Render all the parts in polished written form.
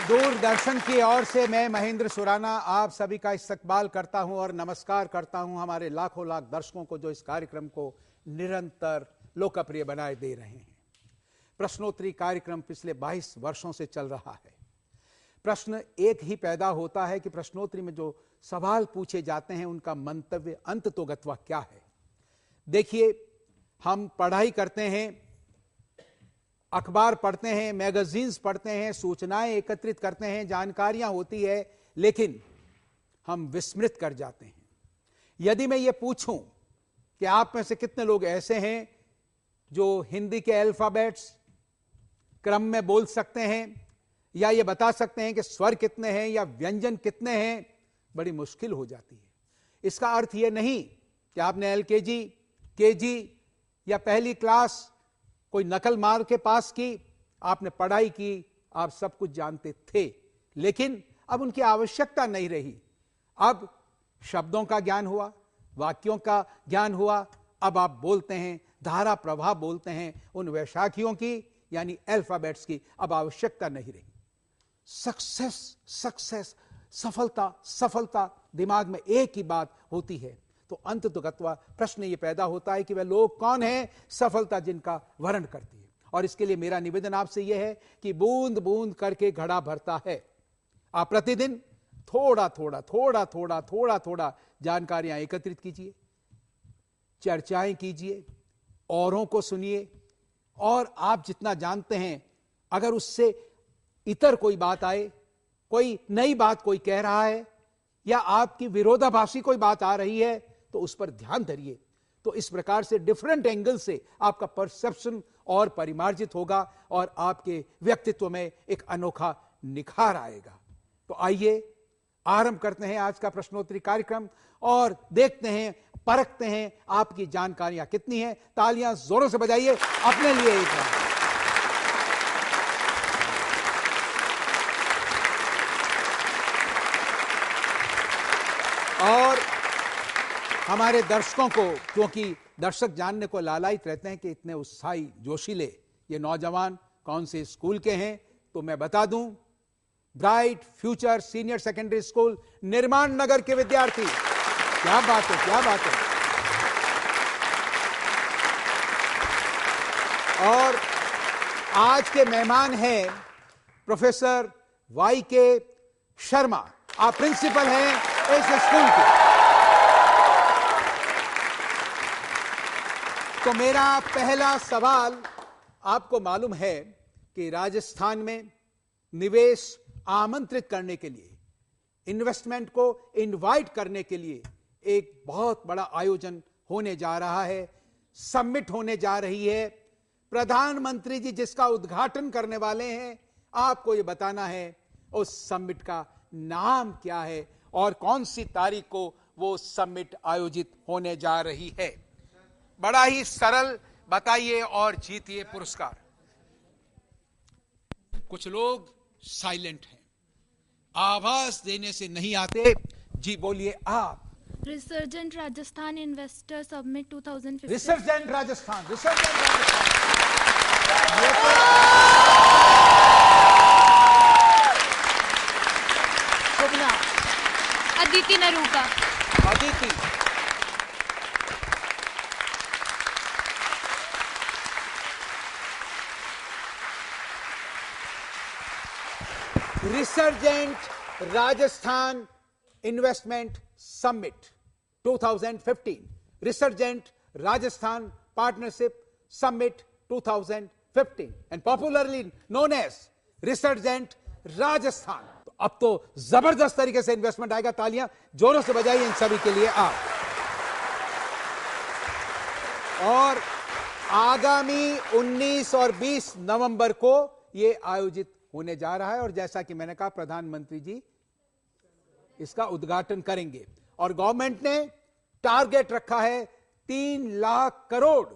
दूरदर्शन की ओर से मैं महेंद्र सुराना आप सभी का इस्तकबाल करता हूं और नमस्कार करता हूं हमारे लाखों लाख दर्शकों को जो इस कार्यक्रम को निरंतर लोकप्रिय बनाए दे रहे हैं। प्रश्नोत्तरी कार्यक्रम पिछले 22 वर्षों से चल रहा है। प्रश्न एक ही पैदा होता है कि प्रश्नोत्तरी में जो सवाल पूछे जाते हैं उनका मंतव्य अंततोगत्वा क्या है। देखिए, हम पढ़ाई करते हैं, अखबार पढ़ते हैं, मैगजीन्स पढ़ते हैं, सूचनाएं एकत्रित करते हैं, जानकारियां होती है, लेकिन हम विस्मृत कर जाते हैं। यदि मैं ये पूछूं कि आप में से कितने लोग ऐसे हैं जो हिंदी के अल्फाबेट्स क्रम में बोल सकते हैं या ये बता सकते हैं कि स्वर कितने हैं या व्यंजन कितने हैं, बड़ी मुश्किल हो जाती है। इसका अर्थ यह नहीं कि आपने एलकेजी, केजी या पहली क्लास कोई नकल मार के पास की, आपने पढ़ाई की, आप सब कुछ जानते थे, लेकिन अब उनकी आवश्यकता नहीं रही। अब शब्दों का ज्ञान हुआ, वाक्यों का ज्ञान हुआ, अब आप बोलते हैं, धारा प्रवाह बोलते हैं, उन वैशाखियों की यानी अल्फाबेट्स की अब आवश्यकता नहीं रही। सक्सेस सक्सेस, सफलता सफलता, दिमाग में एक ही बात होती है। तो अंततोगत्वा प्रश्न यह पैदा होता है कि वह लोग कौन हैं सफलता जिनका वर्ण करती है। और इसके लिए मेरा निवेदन आपसे यह है कि बूंद बूंद करके घड़ा भरता है। आप प्रतिदिन थोड़ा थोड़ा थोड़ा थोड़ा थोड़ा थोड़ा जानकारियां एकत्रित कीजिए, चर्चाएं कीजिए, औरों को सुनिए, और आप जितना जानते हैं अगर उससे इतर कोई बात आए, कोई नई बात कोई कह रहा है या आपकी विरोधाभासी कोई बात आ रही है, तो उस पर ध्यान धरिए। तो इस प्रकार से डिफरेंट एंगल से आपका परसेप्शन और परिमार्जित होगा और आपके व्यक्तित्व में एक अनोखा निखार आएगा। तो आइए आरंभ करते हैं आज का प्रश्नोत्तरी कार्यक्रम और देखते हैं, परखते हैं आपकी जानकारियां कितनी हैं। तालियां जोरों से बजाइए अपने लिए एक बार। और हमारे दर्शकों को, क्योंकि दर्शक जानने को लालायित रहते हैं कि इतने उत्साही जोशीले ये नौजवान कौन से स्कूल के हैं, तो मैं बता दूं, bright future senior secondary school निर्माण नगर के विद्यार्थी। क्या बात है, क्या बात है। और आज के मेहमान हैं प्रोफेसर वाई.के. शर्मा। आप प्रिंसिपल हैं इस स्कूल के। तो मेरा पहला सवाल, आपको मालूम है कि राजस्थान में निवेश आमंत्रित करने के लिए, इन्वेस्टमेंट को इनवाइट करने के लिए एक बहुत बड़ा आयोजन होने जा रहा है, समिट होने जा रही है। प्रधानमंत्री जी जिसका उद्घाटन करने वाले हैं, आपको यह बताना है उस समिट का नाम क्या है और कौन सी तारीख को वो समिट आयोजित होने जा रही है। बड़ा ही सरल, बताइए और जीतिए पुरस्कार। कुछ लोग साइलेंट हैं, आवाज देने से नहीं आते। जी बोलिए आप। Resurgent Rajasthan investor summit 2015। Resurgent Rajasthan, resurgent Rajasthan. शुभ नाम। Aditi Naruka. Aditi, resurgent Rajasthan investment summit 2015, resurgent Rajasthan partnership summit 2015 and popularly known as resurgent Rajasthan. तो अब तो जबरदस्त तरीके से इन्वेस्टमेंट आएगा। तालियां जोरों से बजाइए इन सभी के लिए आप। और आगामी 19 और 20 नवंबर को यह आयोजित होने जा रहा है और जैसा कि मैंने कहा, प्रधानमंत्री जी इसका उद्घाटन करेंगे और गवर्नमेंट ने टारगेट रखा है 3 लाख करोड़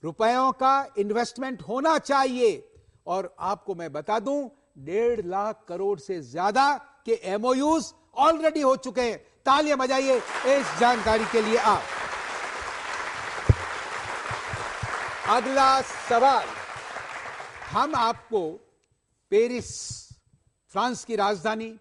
रुपयों का इन्वेस्टमेंट होना चाहिए। और आपको मैं बता दूं, 1.5 लाख करोड़ से ज्यादा के एमओयूज ऑलरेडी हो चुके हैं। तालियां बजाइए इस जानकारी के लिए आप। अगला सवाल, हम आपको पेरिस फ्रांस की राजधानी,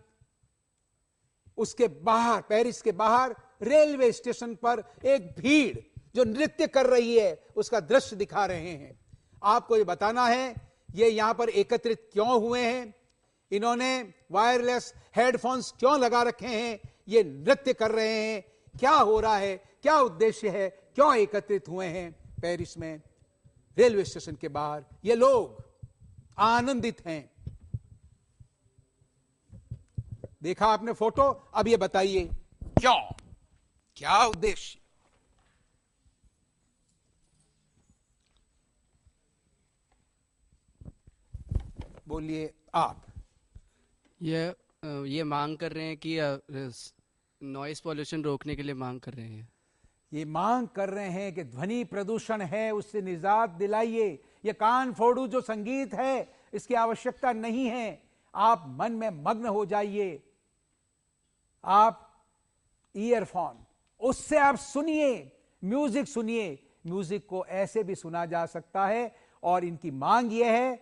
उसके बाहर, पेरिस के बाहर रेलवे स्टेशन पर एक भीड़ जो नृत्य कर रही है उसका दृश्य दिखा रहे हैं। आपको ये बताना है ये यहां पर एकत्रित क्यों हुए हैं, इन्होंने वायरलेस हेडफोन्स क्यों लगा रखे हैं, ये नृत्य कर रहे हैं, क्या हो रहा है, क्या उद्देश्य है, क्यों एकत्रित हुए हैं पेरिस में रेलवे स्टेशन के बाहर। ये लोग आनंदित हैं। देखा आपने फोटो, अब ये बताइए क्यों, क्या उद्देश्य। बोलिए आप। ये मांग कर रहे हैं कि नॉइस पॉल्यूशन रोकने के लिए मांग कर रहे हैं। ये मांग कर रहे हैं कि ध्वनि प्रदूषण है उससे निजात दिलाइए। ये कान फोड़ू जो संगीत है इसकी आवश्यकता नहीं है। आप मन में मग्न हो जाइए, आप ईयरफोन, उससे आप सुनिए, म्यूजिक सुनिए। म्यूजिक को ऐसे भी सुना जा सकता है। और इनकी मांग यह है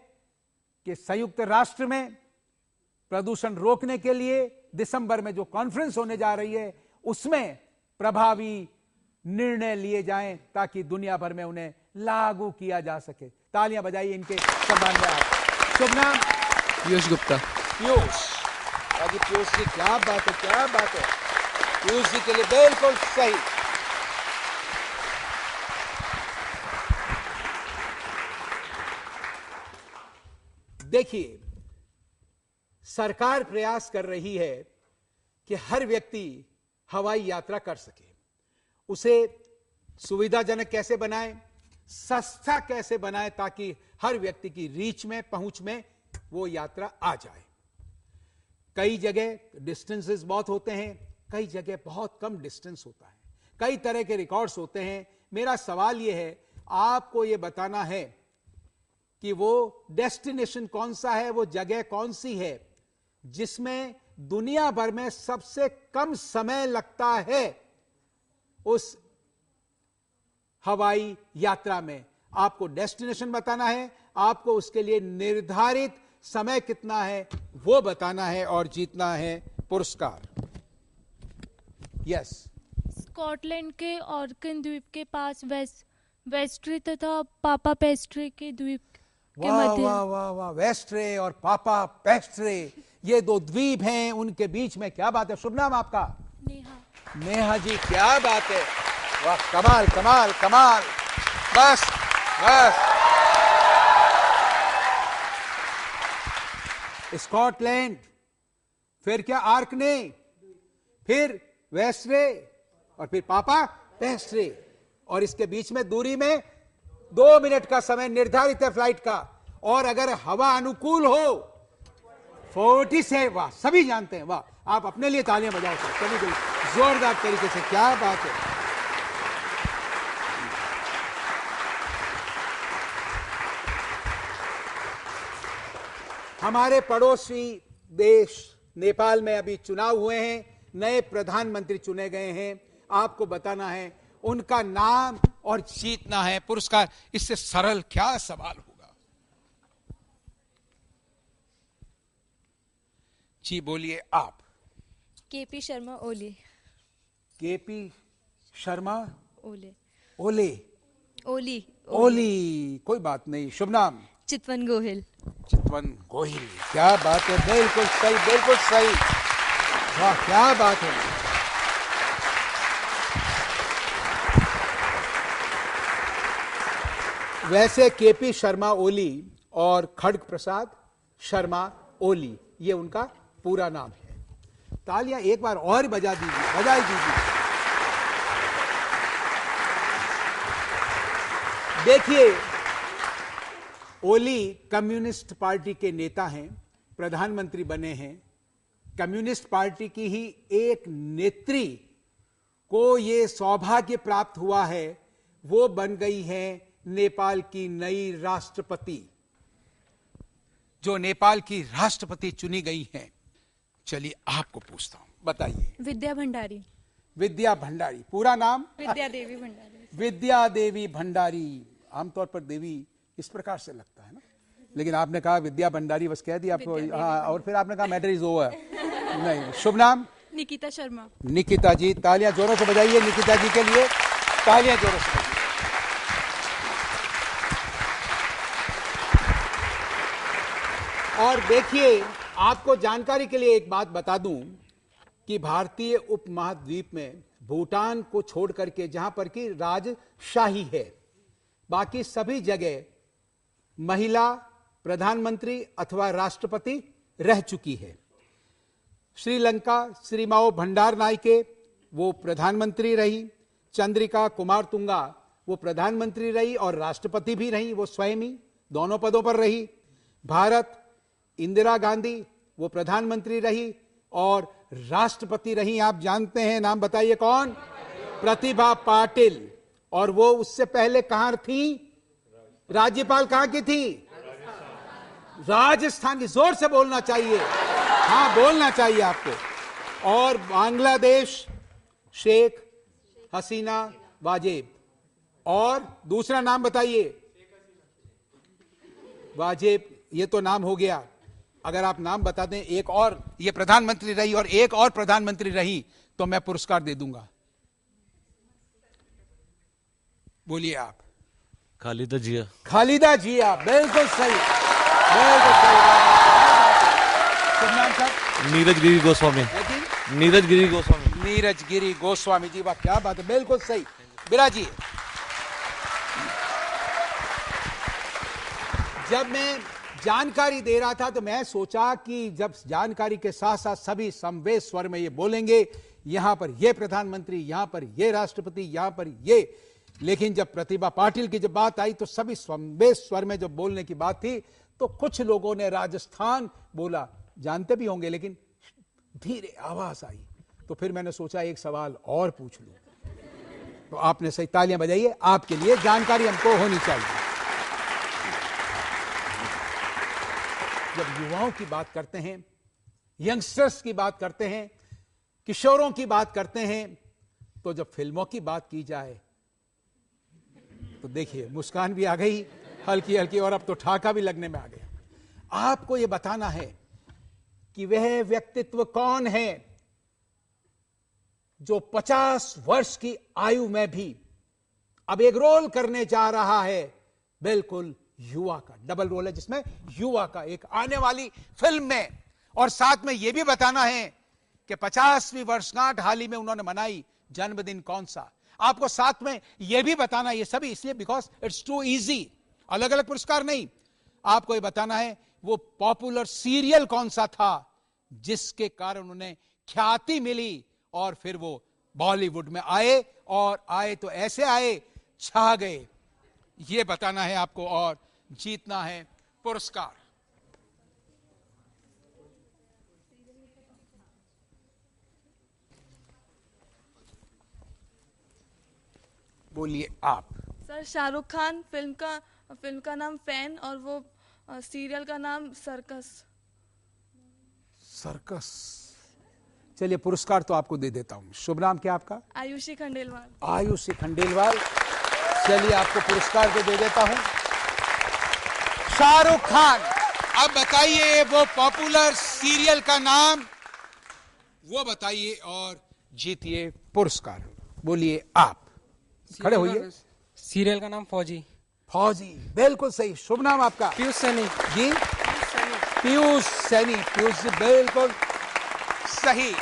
कि संयुक्त राष्ट्र में प्रदूषण रोकने के लिए दिसंबर में जो कॉन्फ्रेंस होने जा रही है उसमें प्रभावी निर्णय लिए जाएं ताकि दुनिया भर में उन्हें लागू किया जा सके। तालियां बजाइए इनके सम्मान में। आप शुभ नाम? पीयूष गुप्ता। पीयूष, अजी पीयूष जी क्या बात है, क्या बात है। पीयूष जी के लिए बिल्कुल सही। देखिए, सरकार प्रयास कर रही है कि हर व्यक्ति हवाई यात्रा कर सके। उसे सुविधाजनक कैसे बनाए, सस्ता कैसे बनाए ताकि हर व्यक्ति की रीच में, पहुंच में वो यात्रा आ जाए। कई जगह डिस्टेंसेस बहुत होते हैं, कई जगह बहुत कम डिस्टेंस होता है, कई तरह के रिकॉर्ड्स होते हैं। मेरा सवाल यह है, आपको यह बताना है कि वो डेस्टिनेशन कौन सा है, वो जगह कौन सी है जिसमें दुनिया भर में सबसे कम समय लगता है उस हवाई यात्रा में। आपको डेस्टिनेशन बताना है, आपको उसके लिए निर्धारित समय कितना है वो बताना है और जीतना है पुरस्कार। यस। स्कॉटलैंड के ऑर्किन द्वीप के पास वेस्ट्रे तथा पापा पेस्ट्रे के द्वीप के वाह मध्य। वाह वाह वाह, वेस्ट्रे और पापा पेस्ट्रे, ये दो द्वीप हैं, उनके बीच में क्या बात है। शुभ नाम आपका? नेहा। नेहा जी, क्या बात है, वाह, कमाल कमाल कमाल। बस बस, स्कॉटलैंड, फिर क्या आर्कने, फिर वेस्ट्रे और फिर पापा पेस्ट्रे, और इसके बीच में दूरी में 2 मिनट का समय निर्धारित है फ्लाइट का। और अगर हवा अनुकूल हो 40 से, वाह, सभी जानते हैं, वाह। आप अपने लिए तालियां बजाओ सर, चलिए चलिए, जोरदार तरीके से, क्या बात है। हमारे पड़ोसी देश नेपाल में अभी चुनाव हुए हैं, नए प्रधानमंत्री चुने गए हैं। आपको बताना है उनका नाम और जीतना है पुरस्कार। इससे सरल क्या सवाल होगा। जी बोलिए आप। केपी शर्मा ओली। केपी शर्मा ओले। ओले ओली। ओली, कोई बात नहीं। शुभ नाम? चितवन गोहिल। चितवन गोहिल, क्या बात है, बिल्कुल सही, बिल्कुल सही, वाह, क्या बात है। वैसे केपी शर्मा ओली और खड्ग प्रसाद शर्मा ओली, ये उनका पूरा नाम है। तालियां एक बार और बजा दीजिए, बजाई दीजिए। देखिए, ओली कम्युनिस्ट पार्टी के नेता हैं, प्रधानमंत्री बने हैं। कम्युनिस्ट पार्टी की ही एक नेत्री को यह सौभाग्य प्राप्त हुआ है, वो बन गई हैं नेपाल की नई राष्ट्रपति, जो नेपाल की राष्ट्रपति चुनी गई हैं। चलिए आपको पूछता हूं, बताइए। विद्या भंडारी। विद्या भंडारी, पूरा नाम? विद्या देवी भंडारी। विद्या देवी भंडारी। आमतौर पर देवी इस प्रकार से लगता है ना, लेकिन आपने कहा विद्या भंडारी, बस कह दिया आपको। हाँ, और फिर आपने कहा मैटर इज ओवर। नहीं, शुभ नाम? निकिता शर्मा। निकिता जी, तालियां जोरों से बजाइए निकिता जी के लिए, तालियां जोरों से। और देखिए, आपको जानकारी के लिए एक बात बता दूं कि भारतीय उपमहाद्वीप में भूटान को छोड़ करके जहां पर कि राजशाही है, बाकी सभी जगह महिला प्रधानमंत्री अथवा राष्ट्रपति रह चुकी है। श्रीलंका श्री माओ भंडार नायके वो प्रधानमंत्री रही, चंद्रिका कुमारतुंगा वो प्रधानमंत्री रही और राष्ट्रपति भी रही, वो स्वयं ही दोनों पदों पर रही। भारत इंदिरा गांधी वो प्रधानमंत्री रही और राष्ट्रपति रही। आप जानते हैं, नाम बताइए कौन? प्रतिभा पाटिल। और वो उससे पहले कहां थी? राज्यपाल कहां की थी? राजस्थान की। जोर से बोलना चाहिए, हाँ बोलना चाहिए आपको। और बांग्लादेश शेख हसीना वाजेब। और दूसरा नाम बताइए। वाजेब, ये तो नाम हो गया। अगर आप नाम बता दें, एक और ये प्रधानमंत्री रही और एक और प्रधानमंत्री रही, तो मैं पुरस्कार दे दूंगा। बोलिए आप। खालिदा जिया। खालिदा जिया, बिल्कुल सही, बिल्कुल सही। शुभ नाम सर? नीरज गिरी गोस्वामी। नीरज गिरी गोस्वामी। नीरज गिरी गोस्वामी जी, वाह क्या बात है, बिल्कुल सही। बिराजी। जब मैं जानकारी दे रहा था तो मैं सोचा कि जब जानकारी के साथ साथ सभी समवेत स्वर में ये बोलेंगे, यहां पर ये प्रधानमंत्री, यहां पर ये राष्ट्रपति, यहां पर ये, लेकिन जब प्रतिभा पाटिल की जब बात आई तो सभी समवेत स्वर में जब बोलने की बात थी तो कुछ लोगों ने राजस्थान बोला, जानते भी होंगे, लेकिन धीरे आवाज आई। तो फिर मैंने सोचा एक सवाल और पूछ लूं, तो आपने सही, तालियां बजाइए, आपके लिए जानकारी हमको होनी चाहिए। जब युवाओं की बात करते हैं, यंगस्टर्स की बात करते हैं, किशोरों की बात करते हैं, तो जब फिल्मों की बात की जाए तो देखिए मुस्कान भी आ गई हल्की हल्की, और अब तो ठाका भी लगने में आ गया। आपको यह बताना है कि वह व्यक्तित्व कौन है जो 50 वर्ष की आयु में भी अब एक रोल करने जा रहा है, बिल्कुल युवा का डबल रोल है, जिसमें युवा का एक आने वाली फिल्म में। और साथ में यह भी बताना है कि 50वीं वर्षगांठ हाल ही में उन्होंने मनाई, जन्मदिन कौन सा। आपको साथ में यह भी बताना, ये सभी इसलिए बिकॉज इट्स टू इजी, अलग अलग पुरस्कार नहीं, आपको यह बताना है वो पॉपुलर सीरियल कौन सा था जिसके कारण उन्हें ख्याति मिली और फिर वो बॉलीवुड में आए, और आए तो ऐसे आए, छा गए। ये बताना है आपको और जीतना है पुरस्कार। बोलिए आप। सर शाहरुख खान, फिल्म का नाम फैन और वो सीरियल का नाम सर्कस। सर्कस, चलिए पुरस्कार तो आपको दे देता हूं। शुभ नाम क्या आपका? आयुषी खंडेलवाल। आयुषी खंडेलवाल, चलिए आपको पुरस्कार तो दे देता हूं। शाहरुख खान, अब बताइए वो पॉपुलर सीरियल का नाम, वो बताइए और जीतिए पुरस्कार। बोलिए आप, खड़े होइए। सीरियल का नाम फौजी। फौजी, बिल्कुल सही। शुभ नाम आपका? पीयूष सैनी जी, पीयूष सैनी। पीयूष जी बिल्कुल सही।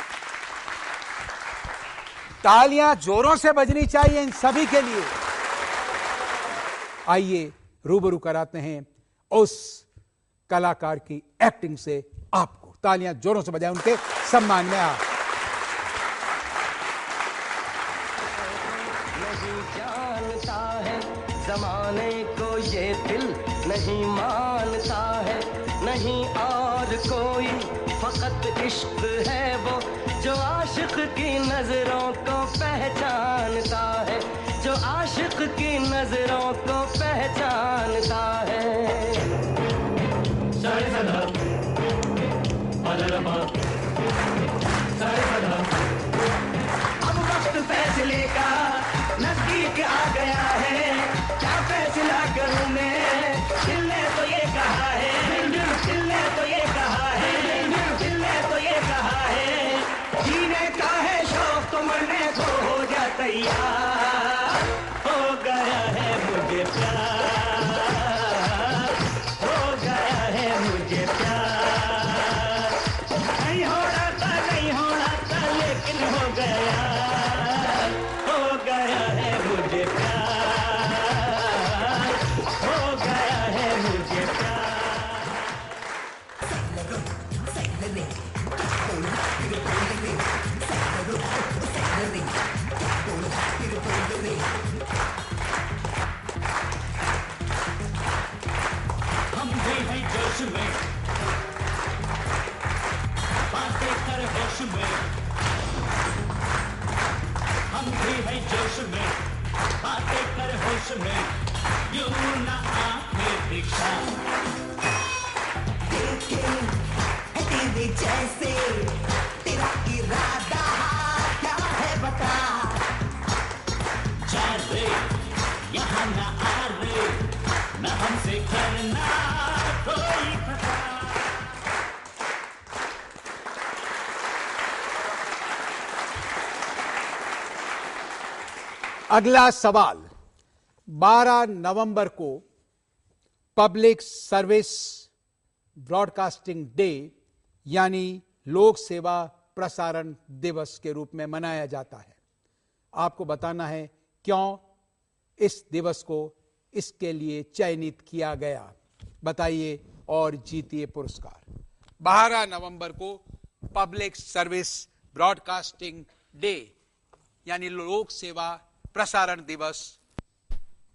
तालियां जोरों से बजनी चाहिए इन सभी के लिए। आइए रूबरू कराते हैं उस कलाकार की एक्टिंग से आपको। तालियां जोरों से बजाएं उनके सम्मान में। आप नहीं जानता है जमाने को ये दिल, नहीं मानता है नहीं और कोई, फकत इश्क है वो जो आशिक की नजरों को पहचानता है, जो आशिक की नजरों को पहचानता है। अब वक्त फैसले का नजदीक आ गया है, क्या फैसला करूं मैं, दिल ने तो ये कहा है होश में, बातें कर होश में, यूं ना आंखें दिखा। तेरे जैसे तेरा इरादा क्या है बता। जा रे यहाँ ना आ रे, न हमसे करना कोई खता। अगला सवाल, 12 नवंबर को पब्लिक सर्विस ब्रॉडकास्टिंग डे यानी लोक सेवा प्रसारण दिवस के रूप में मनाया जाता है। आपको बताना है क्यों इस दिवस को इसके लिए चयनित किया गया। बताइए और जीतिए पुरस्कार। 12 नवंबर को पब्लिक सर्विस ब्रॉडकास्टिंग डे यानी लोक सेवा प्रसारण दिवस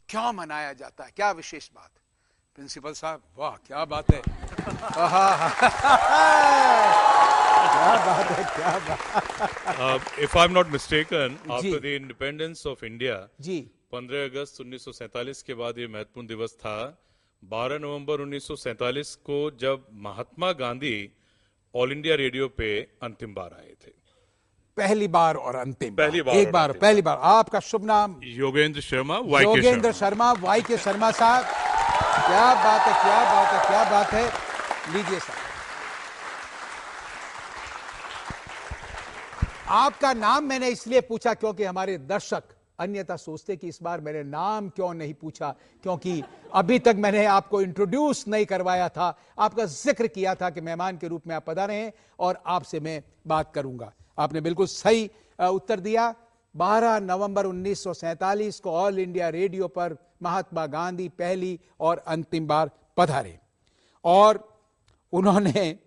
क्यों मनाया जाता है? क्या विशेष बात? प्रिंसिपल साहब, वाह क्या बात है। क्या बात है, क्या बात। If I'm not mistaken, after the independence of India, जी 15 अगस्त 1947 के बाद ये महत्वपूर्ण दिवस था। 12 नवंबर 1947 को जब Mahatma Gandhi all India radio पे अंतिम बार आए थे। पहली बार और अंतिम बार। पहली बार एक और बार अंतिम पहली बार। आपका शुभ नाम? योगेंद्र शर्मा, वाई के योगेंद्र शर्मा। शर्मा, वाई के शर्मा साहब, क्या बात है, क्या बात है, क्या बात है। लीजिए साहब, आपका नाम मैंने इसलिए पूछा क्योंकि हमारे दर्शक अन्यथा सोचते कि इस बार मैंने नाम क्यों नहीं पूछा, क्योंकि अभी तक मैंने आपको इंट्रोड्यूस नहीं करवाया था, आपका जिक्र किया था कि मेहमान के रूप में आप पधारे हैं और आपसे मैं बात करूंगा। आपने बिल्कुल सही उत्तर दिया। 12 नवंबर 1947 को ऑल इंडिया रेडियो पर महात्मा गांधी पहली और अंतिम बार पधारे और उन्होंने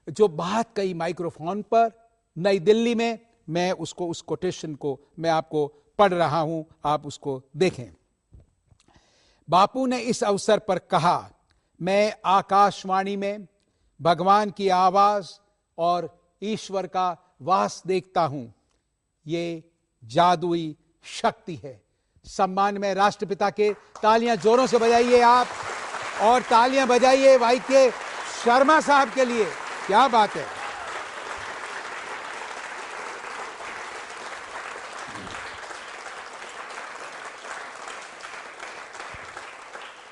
जो बात कही माइक्रोफोन पर नई दिल्ली में, मैं उसको उस कोटेशन को मैं आपको पढ़ रहा हूं, आप उसको देखें। बापू ने इस अवसर पर कहा, मैं आकाशवाणी में भगवान की आवाज और ईश्वर का वास देखता हूं। ये जादुई शक्ति है। सम्मान में राष्ट्रपिता के तालियां जोरों से बजाइए आप, और तालियां बजाइए वाई के शर्मा साहब के लिए। क्या बात है।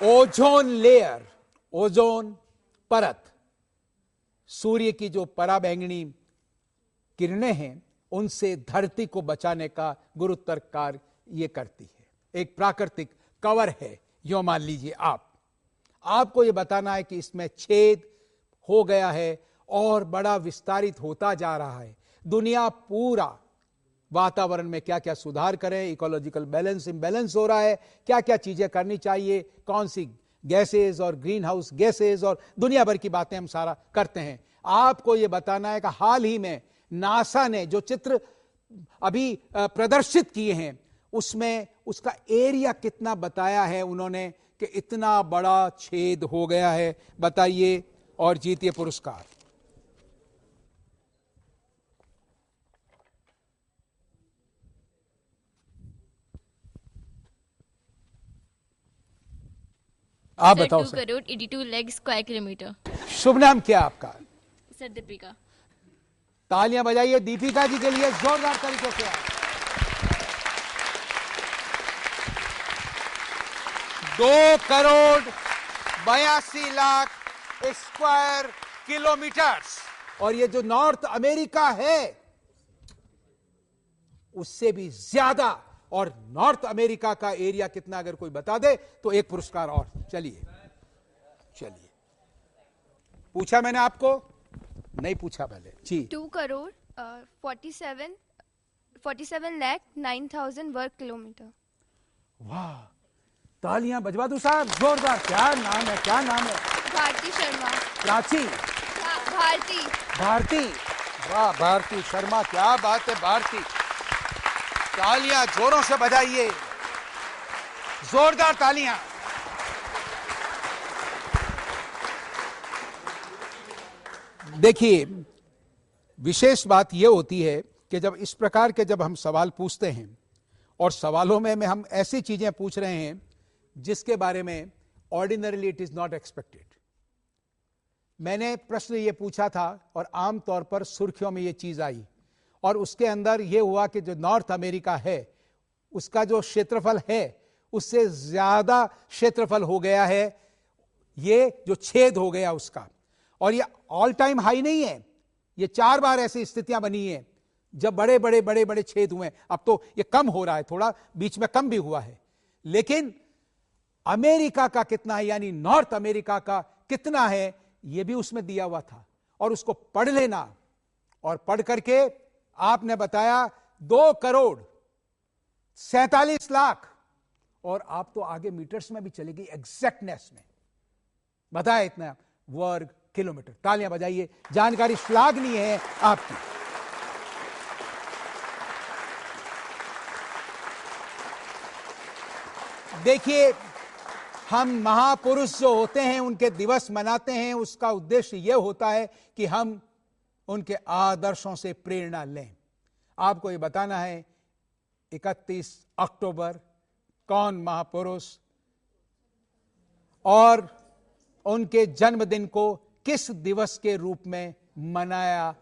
ओजोन लेयर, ओजोन परत, सूर्य की जो पराबैंगनी किरणें हैं उनसे धरती को बचाने का गुरुतर कार्य ये करती है। एक प्राकृतिक कवर है, यो मान लीजिए आपको ये बताना है कि इसमें छेद हो गया है और बड़ा विस्तारित होता जा रहा है। दुनिया पूरा वातावरण में क्या क्या सुधार करें, इकोलॉजिकल बैलेंस इम्बैलेंस हो रहा है, क्या क्या चीजें करनी चाहिए, कौन सी गैसेज और ग्रीन हाउस गैसेज और दुनिया भर की बातें हम सारा करते हैं। आपको यह बताना है कि हाल ही में नासा ने जो चित्र अभी प्रदर्शित किए हैं उसमें उसका एरिया कितना बताया है उन्होंने कि इतना बड़ा छेद हो गया है। बताइए और जीतिए पुरस्कार। आप बताओ sir. 2 crore 82 lakh square kilometre. शुभ नाम क्या आपका? सर दीपिका। तालियां बजाइए दीपिका जी के लिए जोरदार तरीके से। 2 करोड़ 82 लाख स्क्वायर किलोमीटर। और ये जो नॉर्थ अमेरिका है उससे भी ज्यादा, और नॉर्थ अमेरिका का एरिया कितना अगर कोई बता दे तो एक पुरस्कार और। चलिए पूछा मैंने आपको? नहीं पूछा पहले जी। 2 करोड़ 47 लाख 9,000 वर्ग किलोमीटर। वाह, तालियां बजवा दो साहब जोरदार। क्या नाम है, क्या नाम है? भारती शर्मा। प्राची? भारती। वाह भारती शर्मा, क्या बात है भारती। तालियां जोरों से बजाइए, जोरदार तालियां। देखिए विशेष बात यह होती है कि जब इस प्रकार के जब हम सवाल पूछते हैं और सवालों में हम ऐसी चीजें पूछ रहे हैं जिसके बारे में ordinarily it is not expected. मैंने प्रश्न ये पूछा था और आमतौर पर सुर्खियों में ये चीज आई, और उसके अंदर ये हुआ कि जो नॉर्थ अमेरिका है उसका जो क्षेत्रफल है उससे ज्यादा क्षेत्रफल हो गया है, ये जो छेद हो गया उसका। और ये ऑल टाइम हाई नहीं है, ये 4 बार ऐसी स्थितियां बनी हैं जब बड़े बड़े छेद हुए। अब तो ये कम हो रहा है, थोड़ा बीच में कम भी हुआ है, लेकिन अमेरिका का कितना है, यानी नॉर्थ अमेरिका का कितना है, यह भी उसमें दिया हुआ था। और उसको पढ़ लेना, और पढ़ करके आपने बताया 2,47,00,000, और आप तो आगे मीटर्स में भी चलेगी, एग्जैक्टनेस में बताया इतना वर्ग किलोमीटर। तालियां बजाइए, जानकारी श्लाघनीय है आपकी। देखिए, हम महापुरुष जो होते हैं उनके दिवस मनाते हैं, उसका उद्देश्य यह होता है कि हम उनके आदर्शों से प्रेरणा लें। आपको यह बताना है 31 अक्टूबर कौन महापुरुष और उनके जन्मदिन को किस दिवस के रूप में मनाया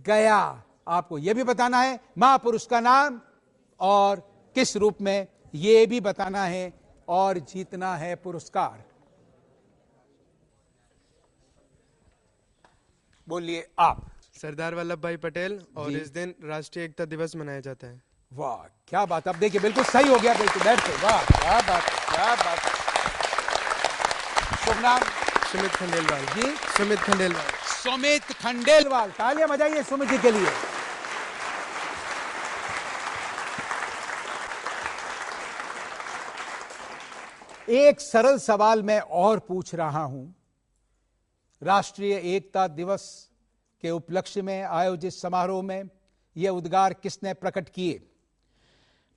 गया। आपको यह भी बताना है महापुरुष का नाम और किस रूप में, यह भी बताना है, और जीतना है पुरस्कार। बोलिए आप। सरदार वल्लभ भाई पटेल, और इस दिन राष्ट्रीय एकता दिवस मनाया जाता है। वाह, क्या बात। अब देखिए बिल्कुल सही हो गया, बिल्कुल बैठते। वाह, क्या बात, क्या बात। शुभ नाम? सुमित खंडेलवाल जी, सुमित खंडेलवाल। सुमित खंडेलवाल, तालियां बजाइए सुमित जी के लिए। एक सरल सवाल मैं और पूछ रहा हूं। राष्ट्रीय एकता दिवस के उपलक्ष्य में आयोजित समारोह में यह उद्गार किसने प्रकट किए?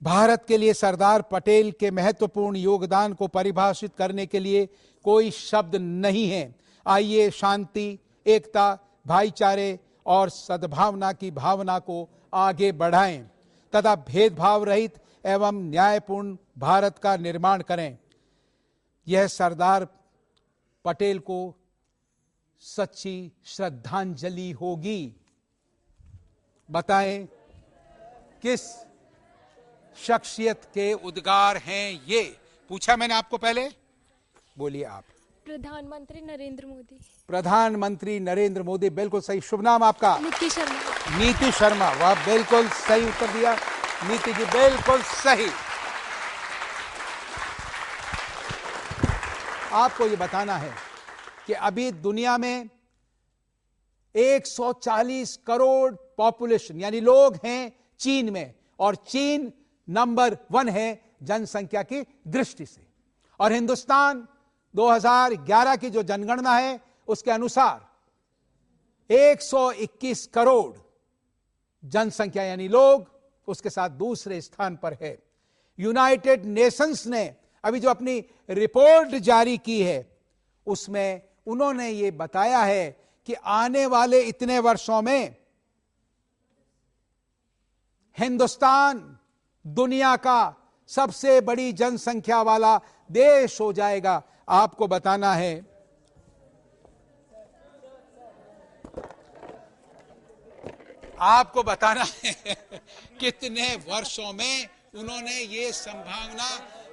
भारत के लिए सरदार पटेल के महत्वपूर्ण योगदान को परिभाषित करने के लिए कोई शब्द नहीं है। आइए शांति, एकता, भाईचारे और सद्भावना की भावना को आगे बढ़ाएं तथा भेदभाव रहित एवं न्यायपूर्ण भारत का निर्माण करें। यह सरदार पटेल को सच्ची श्रद्धांजलि होगी। बताएं किस शख्सियत के उद्गार हैं ये? पूछा मैंने आपको पहले, बोलिए आप। प्रधानमंत्री नरेंद्र मोदी। प्रधानमंत्री नरेंद्र मोदी, बिल्कुल सही। शुभ नाम आपका? नीति शर्मा। नीति शर्मा, वाह, बिल्कुल सही उत्तर दिया नीति जी, बिल्कुल सही। आपको ये बताना है कि अभी दुनिया में 140 करोड़ पॉपुलेशन यानी लोग हैं चीन में, और चीन नंबर 1 है जनसंख्या की दृष्टि से। और हिंदुस्तान 2011 की जो जनगणना है उसके अनुसार 121 करोड़ जनसंख्या यानी लोग, उसके साथ दूसरे स्थान पर है। यूनाइटेड नेशंस ने अभी जो अपनी रिपोर्ट जारी की है उसमें उन्होंने ये बताया है कि आने वाले इतने वर्षों में हिंदुस्तान दुनिया का सबसे बड़ी जनसंख्या वाला देश हो जाएगा। आपको बताना है कितने वर्षों में उन्होंने ये संभावना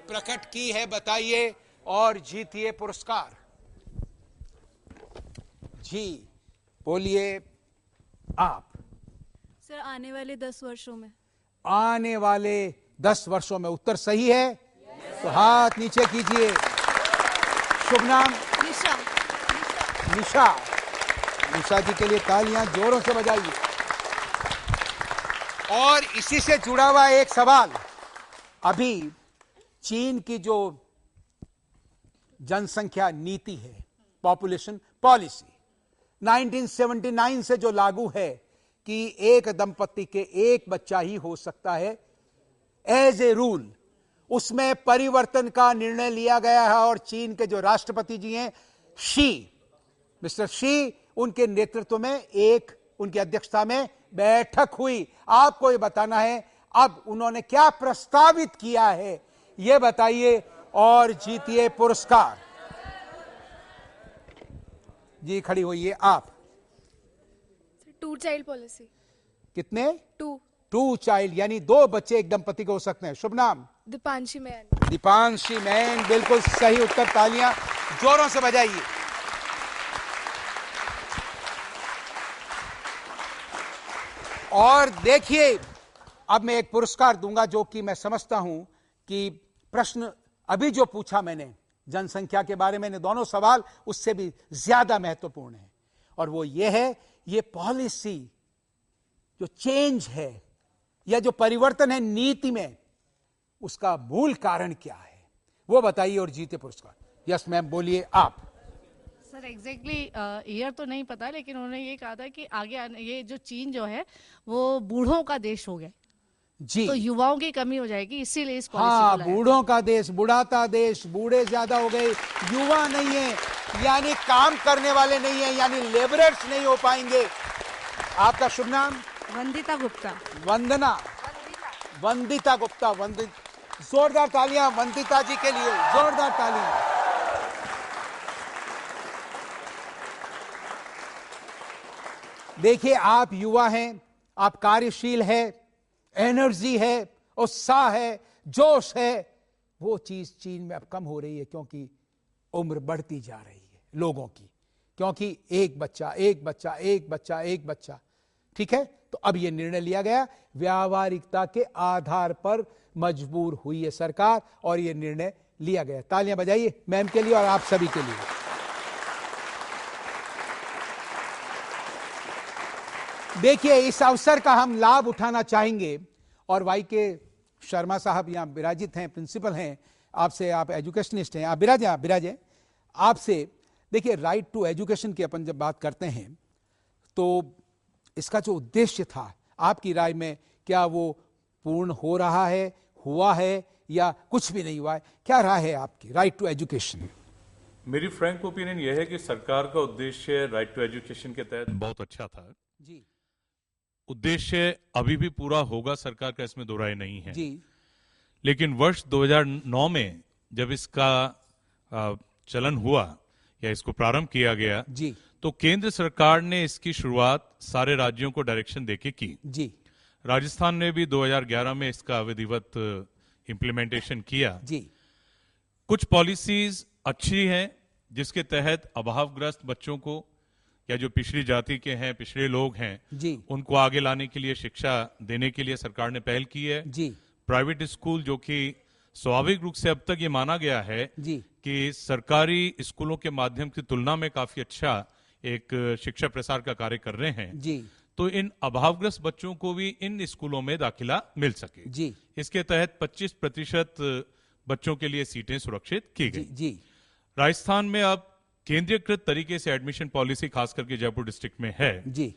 प्रकट की है, बताइए, और जीतिए पुरस्कार। जी बोलिए आप। सर, आने वाले 10 वर्षों में। आने वाले 10 वर्षों में उत्तर सही है तो हाथ नीचे कीजिए। शुभ नाम? निशा। निशा। निशा जी के लिए तालियां जोरों से बजाइए। और इसी से जुड़ा हुआ एक सवाल, अभी चीन की जो जनसंख्या नीति है, पॉपुलेशन पॉलिसी, 1979 से जो लागू है कि एक दंपति के एक बच्चा ही हो सकता है एज ए रूल, उसमें परिवर्तन का निर्णय लिया गया है। और चीन के जो राष्ट्रपति जी हैं मिस्टर शी, उनके नेतृत्व में उनकी अध्यक्षता में बैठक हुई। आपको यह बताना है अब उन्होंने क्या प्रस्तावित किया है ये बताइए और जीतिए पुरस्कार। जी खड़ी होइए आप। 2 child policy. कितने? 2. 2 चाइल्ड यानी 2 बच्चे एक दंपति को हो सकते हैं। शुभ नाम? दीपांशी मैन. दीपांशी मैन, बिल्कुल सही उत्तर, तालियां जोरों से बजाइए। और देखिए अब मैं एक पुरस्कार दूंगा जो कि मैं समझता हूं कि प्रश्न अभी जो पूछा मैंने जनसंख्या के बारे में, दोनों सवाल उससे भी ज्यादा महत्वपूर्ण है, और वो ये है, ये पॉलिसी जो चेंज है या जो परिवर्तन है नीति में, उसका मूल कारण क्या है वो बताइए और जीते पुरस्कार। यस मैम, बोलिए आप। सर एग्जैक्टली ईयर तो नहीं पता, लेकिन उन्होंने ये कहा था कि आगे ये जो चीन जो है वो बूढ़ों का देश हो गया जी, तो युवाओं की कमी हो जाएगी, इसीलिए इस पॉलिसी हाँ, को लाया। बूढ़ों का देश, बुढ़ाता देश, बूढ़े ज्यादा हो गए, युवा नहीं है, यानी काम करने वाले नहीं है, यानी लेबरर्स नहीं हो पाएंगे। आपका शुभ नाम? वंदिता गुप्ता। वंदना, वंदिता गुप्ता, जोरदार तालियां वंदिता जी के लिए, जोरदार तालियां। देखिए आप युवा हैं, आप कार्यशील है, एनर्जी है, उत्साह है, जोश है, वो चीज चीन में अब कम हो रही है क्योंकि उम्र बढ़ती जा रही है लोगों की, क्योंकि एक बच्चा एक बच्चा एक बच्चा एक बच्चा। ठीक है, तो अब यह निर्णय लिया गया, व्यावहारिकता के आधार पर मजबूर हुई है सरकार और यह निर्णय लिया गया। तालियां बजाइए मैम के लिए और आप सभी के लिए। देखिए इस अवसर का हम लाभ उठाना चाहेंगे और वाई के शर्मा साहब यहां विराजित हैं, प्रिंसिपल हैं, आपसे, आप एजुकेशनिस्ट हैं, आप विराजे आपसे। देखिए राइट टू एजुकेशन की अपन जब बात करते हैं तो इसका जो उद्देश्य था आपकी राय में, क्या वो पूर्ण हो रहा है, हुआ है या कुछ भी नहीं हुआ है? क्या राय है आपकी राइट टू एजुकेशन? मेरी फ्रैंक ओपिनियन यह है कि सरकार का उद्देश्य राइट टू एजुकेशन के तहत बहुत अच्छा था जी। उद्देश्य अभी भी पूरा होगा, सरकार का इसमें दो राय नहीं है जी। लेकिन वर्ष 2009 में जब इसका चलन हुआ या इसको प्रारंभ किया गया जी, तो केंद्र सरकार ने इसकी शुरुआत सारे राज्यों को डायरेक्शन देके की जी। राजस्थान ने भी 2011 में इसका विधिवत इंप्लीमेंटेशन किया जी। कुछ पॉलिसीज अच्छी हैं जिसके तहत अभावग्रस्त बच्चों को या जो पिछड़ी जाति के हैं, पिछड़े लोग हैं जी, उनको आगे लाने के लिए, शिक्षा देने के लिए सरकार ने पहल की है जी। प्राइवेट स्कूल, जो कि स्वाभाविक रूप से अब तक ये माना गया है जी कि सरकारी स्कूलों के माध्यम की तुलना में काफी अच्छा एक शिक्षा प्रसार का कार्य कर रहे हैं जी, तो इन अभावग्रस्त बच्चों को भी इन स्कूलों में दाखिला मिल सके जी। इसके तहत 25% बच्चों के लिए सीटें सुरक्षित की गई। जी। राजस्थान में अब केंद्रीयकृत तरीके से एडमिशन पॉलिसी खास करके जयपुर डिस्ट्रिक्ट में है जी।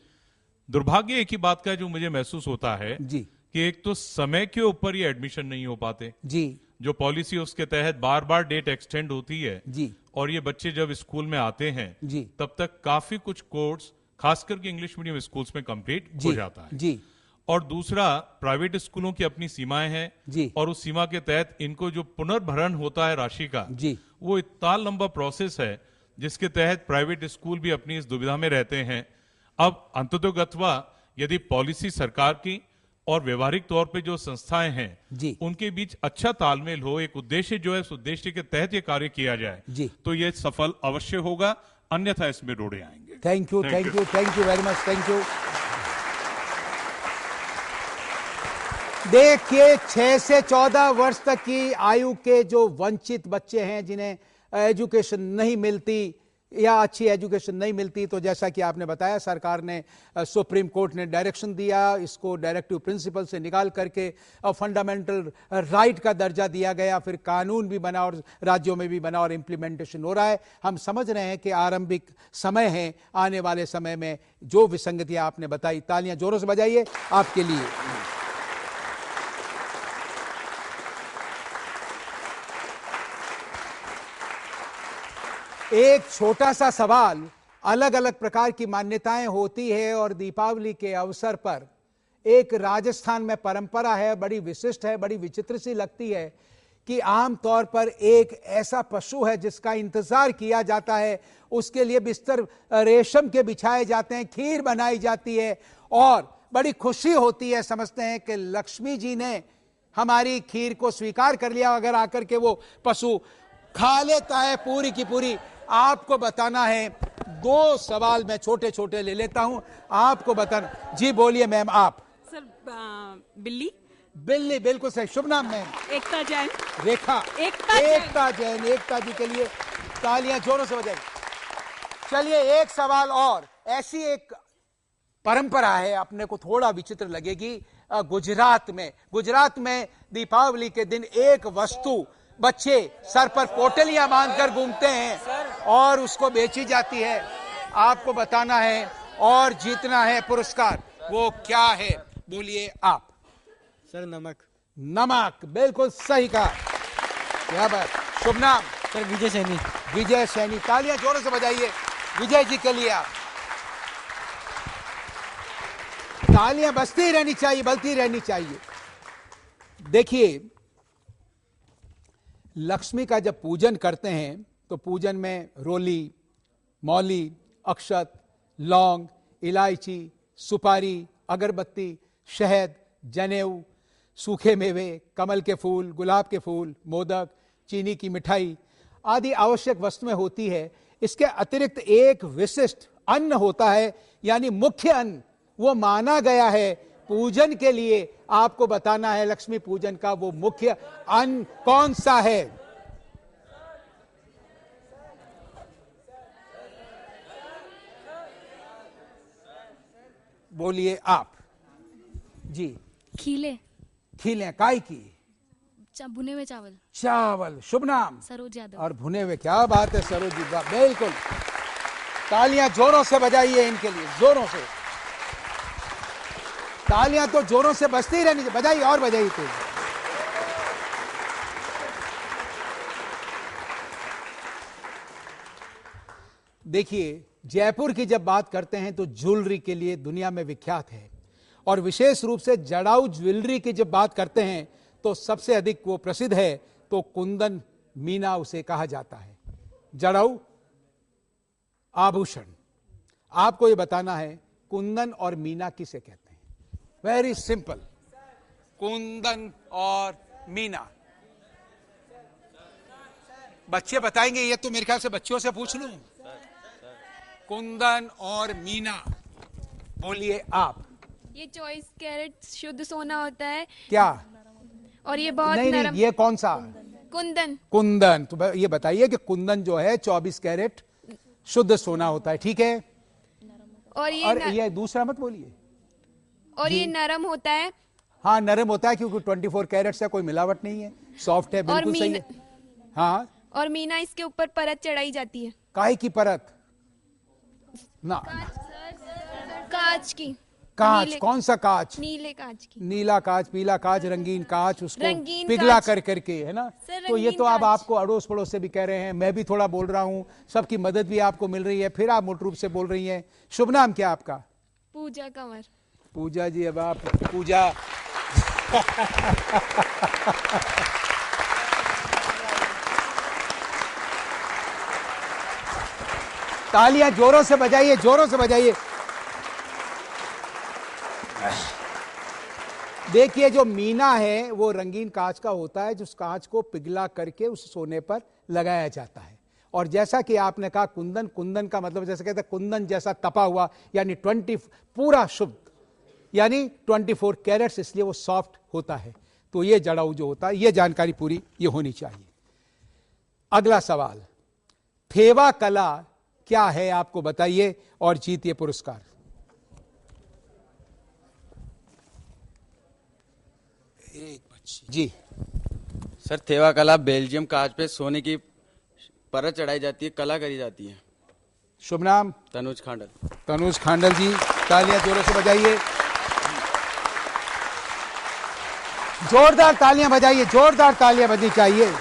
दुर्भाग्य एक ही बात का जो मुझे महसूस होता है जी कि एक तो समय के ऊपर ये एडमिशन नहीं हो पाते जी, जो पॉलिसी उसके तहत बार बार डेट एक्सटेंड होती है जी, और ये बच्चे जब स्कूल में आते हैं जी, तब तक काफी कुछ कोर्स खास करके इंग्लिश मीडियम स्कूल्स में कंप्लीट हो जाता है जी। और दूसरा प्राइवेट स्कूलों की अपनी सीमाएं हैं जी, और उस सीमा के तहत इनको जो पुनर्भरण होता है राशि का जी, वो इतना लंबा प्रोसेस है जिसके तहत प्राइवेट स्कूल भी अपनी इस दुविधा में रहते हैं। अब अंततोगत्वा यदि पॉलिसी सरकार की और व्यवहारिक तौर पे जो संस्थाएं हैं जी, उनके बीच अच्छा तालमेल हो, एक उद्देश्य जो है उस उद्देश्य के तहत ये कार्य किया जाए जी, तो ये सफल अवश्य होगा, अन्यथा इसमें रोड़े आएंगे। Thank you, thank you, thank you very much, thank you. देखिए 6 से 14 वर्ष तक की आयु के जो वंचित बच्चे हैं जिन्हें एजुकेशन नहीं मिलती या अच्छी एजुकेशन नहीं मिलती, तो जैसा कि आपने बताया सरकार ने, सुप्रीम कोर्ट ने डायरेक्शन दिया, इसको डायरेक्टिव प्रिंसिपल से निकाल करके फंडामेंटल राइट का दर्जा दिया गया, फिर कानून भी बना और राज्यों में भी बना और इम्प्लीमेंटेशन हो रहा है। हम समझ रहे हैं कि आरंभिक समय है, आने वाले समय में जो विसंगतियां आपने बताई, तालियां जोरों से बजाइए आपके लिए। एक छोटा सा सवाल, अलग अलग प्रकार की मान्यताएं होती है और दीपावली के अवसर पर एक राजस्थान में परंपरा है, बड़ी विशिष्ट है, बड़ी विचित्र सी लगती है कि आमतौर पर एक ऐसा पशु है जिसका इंतजार किया जाता है, उसके लिए बिस्तर रेशम के बिछाए जाते हैं, खीर बनाई जाती है और बड़ी खुशी होती है। समझते हैं कि लक्ष्मी जी ने हमारी खीर को स्वीकार कर लिया, अगर आकर के वो पशु खा लेता है पूरी की पूरी। आपको बताना है, 2 सवाल मैं छोटे छोटे ले लेता हूं, आपको बताना। जी बोलिए मैम। आप? सर बिल्ली। बिल्ली, बिल्कुल सही। शुभ नाम मैम? एकता जैन। रेखा। एकता जैन। एकता जी के लिए तालियां जोरों से बजाइए। चलिए एक सवाल और। ऐसी एक परंपरा है, अपने को थोड़ा विचित्र लगेगी, गुजरात में दीपावली के दिन एक वस्तु बच्चे सर पर पोटलियां बांधकर घूमते हैं और उसको बेची जाती है। आपको बताना है और जीतना है पुरस्कार। वो क्या है? बोलिए आप। सर नमक। नमक, बिल्कुल सही कहा। क्या बात। शुभ नाम? सर विजय सैनी। विजय सैनी। तालियां जोरों से बजाइए विजय जी के लिए। आप तालियां बजती रहनी चाहिए, बजती रहनी चाहिए। देखिए, लक्ष्मी का जब पूजन करते हैं तो पूजन में रोली, मौली, अक्षत, लौंग, इलायची, सुपारी, अगरबत्ती, शहद, जनेऊ, सूखे मेवे, कमल के फूल, गुलाब के फूल, मोदक, चीनी की मिठाई आदि आवश्यक वस्तुएं होती है। इसके अतिरिक्त एक विशिष्ट अन्न होता है, यानी मुख्य अन्न, वो माना गया है पूजन के लिए। आपको बताना है लक्ष्मी पूजन का वो मुख्य अन्न कौन सा है? बोलिए आप। जी। खीले। खीले काय की? भुने हुए चावल। चावल। शुभ नाम? सरोज यादव। और भुने हुए, क्या बात है सरोज जी, बिल्कुल। तालियां जोरों से बजाइए इनके लिए, जोरों से। तालियां तो जोरों से बजती रहनी, बजाइए और बजाइए तेज। देखिए, जयपुर की जब बात करते हैं तो ज्वेलरी के लिए दुनिया में विख्यात है, और विशेष रूप से जड़ाऊ ज्वेलरी की जब बात करते हैं तो सबसे अधिक वो प्रसिद्ध है, तो कुंदन मीना उसे कहा जाता है, जड़ाऊ आभूषण। आपको ये बताना है कुंदन और मीना किसे कहते हैं? वेरी सिंपल, कुंदन और मीना। बच्चे बताएंगे, ये तो मेरे ख्याल से बच्चों से पूछ लूं। कुंदन और मीना, बोलिए आप। ये 24 कैरेट शुद्ध सोना होता है। क्या? और ये बहुत नहीं, नरम। ये कौन सा? कुंदन। कुंदन। तो ये बताइए कि कुंदन जो है 24 कैरेट शुद्ध सोना होता है, ठीक है? और ये दूसरा मत बोलिए। और ये नरम होता है। हाँ, नरम होता है क्योंकि 24 कैरेट से कोई मिलावट नहीं है, सॉफ्ट है, बिल्कुल सही है। हाँ। और मीना, इसके ऊपर परत चढ़ाई जाती है। काहे की परत? ना, कांच की। कांच। कौन सा कांच? नीले कांच की। नीला कांच, पीला कांच, रंगीन कांच, उसको रंगीन पिघला कांच। कर करके, है ना? तो ये रंगीन तो अब कांच। आपको अड़ोस पड़ोस से भी कह रहे हैं, मैं भी थोड़ा बोल रहा हूँ, सबकी मदद भी आपको मिल रही है, फिर आप मोटे रूप से बोल रही हैं। शुभ नाम क्या आपका? पूजा कंवर। पूजा जी। अब आप पूजा तालियां जोरों से बजाइए, जोरों से बजाइए। देखिए, जो मीना है वो रंगीन कांच का होता है, जिस कांच को पिघला करके उस सोने पर लगाया जाता है। और जैसा कि आपने कहा कुंदन, कुंदन का मतलब जैसे कहते हैं कुंदन जैसा तपा हुआ, यानी 20 पूरा शुद्ध, यानी 24 कैरेट्स, इसलिए वो सॉफ्ट होता है। तो ये जड़ाऊ जो होता है, ये जानकारी पूरी ये होनी चाहिए। अगला सवाल, थेवा कला क्या है आपको बताइए और जीतिए पुरस्कार। एक बच्ची। जी सर, थेवा कला बेल्जियम कांच पे सोने की परत चढ़ाई जाती है, कला करी जाती है। शुभ नाम? तनुज खांडल। तनुज खांडल जी, तालियां जोरों से बजाइए, जोरदार तालियां बजाइए, जोरदार तालियां बजनी चाहिए।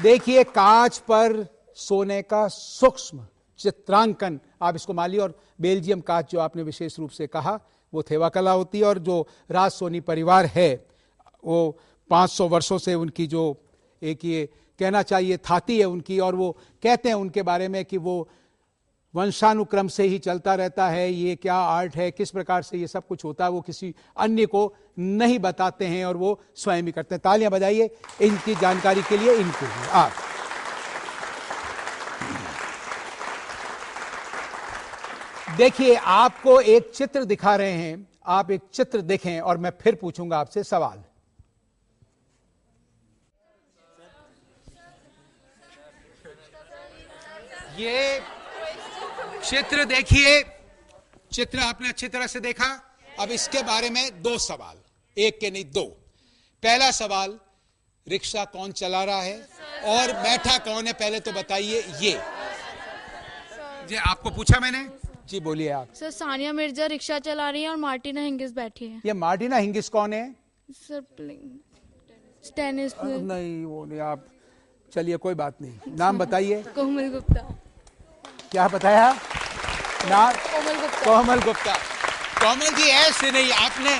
देखिए, कांच पर सोने का सूक्ष्म चित्रांकन आप इसको मान लीजिए। और बेल्जियम काच जो आपने विशेष रूप से कहा वो थेवा कला होती है। और जो राज सोनी परिवार है वो 500 वर्षों से उनकी जो एक ये कहना चाहिए थाती है उनकी, और वो कहते हैं उनके बारे में कि वो वंशानुक्रम से ही चलता रहता है। ये क्या आर्ट है, किस प्रकार से ये सब कुछ होता है, वो किसी अन्य को नहीं बताते हैं और वो स्वयं ही करते हैं। तालियां बजाइए इनकी जानकारी के लिए, इनके लिए। आप देखिए, आपको एक चित्र दिखा रहे हैं, आप एक चित्र देखें और मैं फिर पूछूंगा आपसे सवाल। ये चित्र देखिए, चित्र आपने अच्छी तरह से देखा। अब इसके बारे में 2 सवाल, एक के नहीं 2। पहला सवाल, रिक्शा कौन चला रहा है और बैठा कौन है, पहले तो बताइए। ये आपको पूछा मैंने जी, बोलिए आप। सर सानिया मिर्जा रिक्शा चला रही है और मार्टिना हिंगिस बैठी है। ये मार्टिना हिंगिस कौन है? सर टेनिस नहीं, वो नहीं। आप चलिए, कोई बात नहीं, नाम बताइए। कोमल गुप्ता। क्या बताया नाम? कोमल गुप्ता। कोमल गुप्ता। कोमल जी ऐसे नहीं, आपने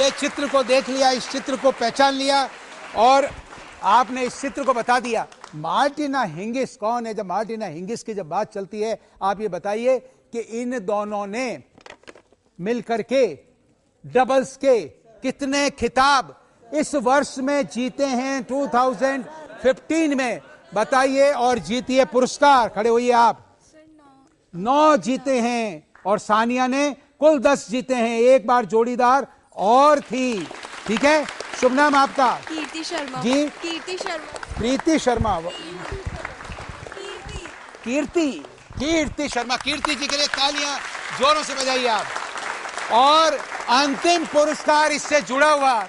ये चित्र को देख लिया, इस चित्र को पहचान लिया और आपने इस चित्र को बता दिया। मार्टिना हिंगिस कौन है? जब मार्टिना हिंगिस की जब बात चलती है, आप ये बताइए कि इन दोनों ने मिलकर के डबल्स के कितने खिताब इस वर्ष में जीते हैं 2015 में, बताइए। और जीतिए पुरस्कार, खड़े होइए आप। 9 जीते हैं और सानिया ने कुल 10 जीते हैं। एक बार जोड़ीदार और थी। ठीक है, शुभ नाम आपका? कीर्ति शर्मा जी। कीर्ति शर्मा। प्रीति शर्मा। कीर्ति शर्मा। कीर्ति जी के लिए तालियां जोरों से बजाइए आप। और अंतिम पुरस्कार इससे जुड़ा हुआ,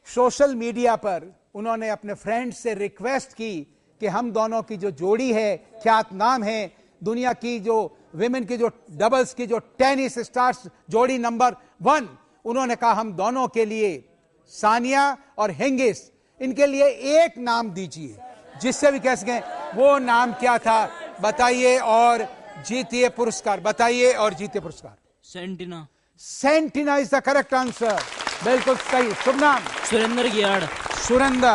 सोशल मीडिया पर उन्होंने अपने फ्रेंड्स से रिक्वेस्ट की कि हम दोनों की जो जोड़ी है, ख्यात नाम है दुनिया की जो विमेन की जो डबल्स की जो टेनिस स्टार्स जोड़ी नंबर 1, उन्होंने कहा हम दोनों के लिए, सानिया और हिंगिस, इनके लिए एक नाम दीजिए जिससे भी कह सकें। वो नाम क्या था बताइए और जीतिए पुरस्कार। बताइए और जीतिए पुरस्कार। सेंटिना। सेंटिना इज द करेक्ट आंसर। बिल्कुल सही। शुभ नाम? सुरेंद्र गियाड़। सुरेंद्र।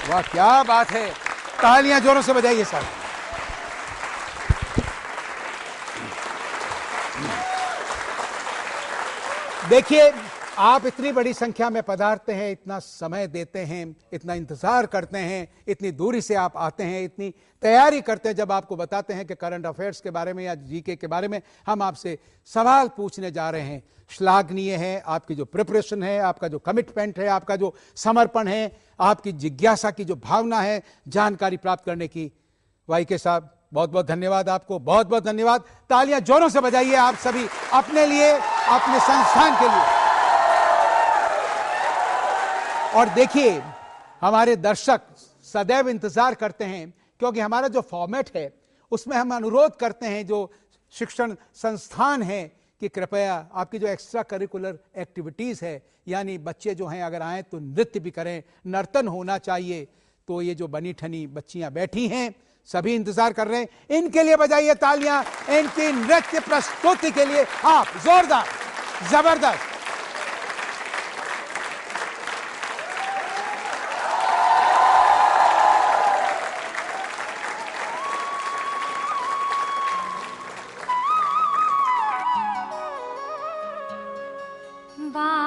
वाह, क्या बात है, तालियां जोरों से बजाइए सर। देखिए, आप इतनी बड़ी संख्या में पधारते हैं, इतना समय देते हैं, इतना इंतजार करते हैं, इतनी दूरी से आप आते हैं, इतनी तैयारी करते हैं। जब आपको बताते हैं कि करंट अफेयर्स के बारे में या जीके के बारे में हम आपसे सवाल पूछने जा रहे हैं, श्लाघनीय है। आपकी जो प्रिपरेशन है, आपका जो कमिटमेंट है, आपका जो समर्पण है, आपकी जिज्ञासा की जो भावना है जानकारी प्राप्त करने की। वाईके साहब, बहुत बहुत धन्यवाद आपको, बहुत बहुत धन्यवाद। तालियां जोरों से बजाइए आप सभी अपने लिए, अपने संस्थान के लिए। और देखिए, हमारे दर्शक सदैव इंतजार करते हैं, क्योंकि हमारा जो फॉर्मेट है उसमें हम अनुरोध करते हैं जो शिक्षण संस्थान हैं कि कृपया आपकी जो एक्स्ट्रा करिकुलर एक्टिविटीज है, यानी बच्चे जो हैं अगर आए तो नृत्य भी करें, नर्तन होना चाहिए। तो ये जो बनी ठनी बच्चियां बैठी हैं, सभी इंतजार कर रहे हैं, इनके लिए बजाइए तालियां, इनकी नृत्य प्रस्तुति के लिए आप जोरदार, जबरदस्त। वाह